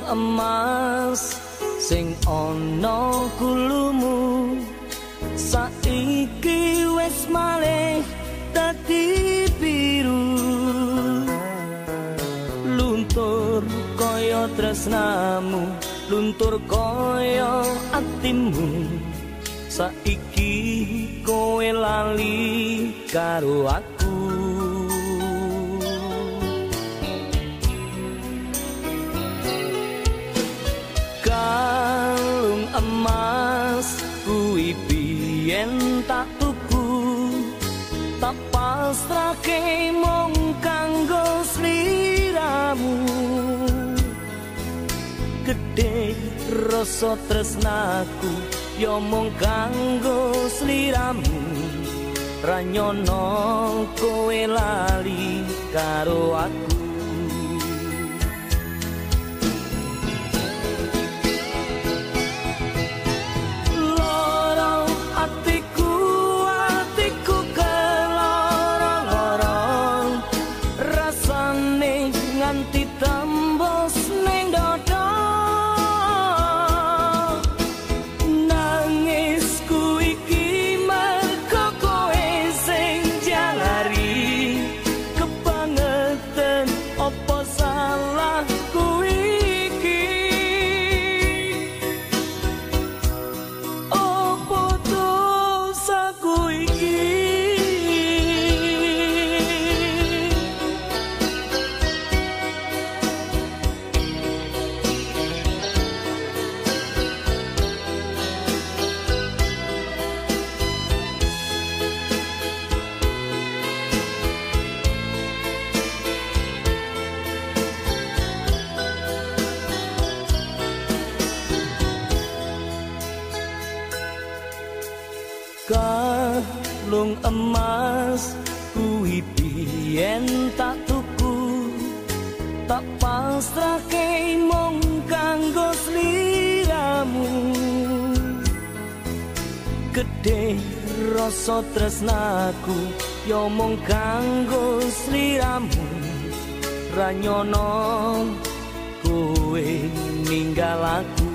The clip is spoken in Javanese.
emas sing ana kulumu saiki wis malih dadi biru. Luntur kaya tresnamu, luntur kaya atimu, saiki kowe lali karo aku. Kalung emas kuwi biyen tak tuku, tak pasrahke mung kanggo sliramu. Gedhe rasa tresnaku ya mung kanggo sliramu, ra nyono kowe lali karo aku. Nganti tembus ning dada, nangis ku iki mergo kowe sing jalari. Kebangetan apa salahku iki, apa dosaku iki. Kalung emas kuwi biyen tak tuku, tak pasrahke mung kanggo sliramu. Gedhe rasa tresnaku ya mung kanggo sliramu, ra nyono kowe ninggal aku.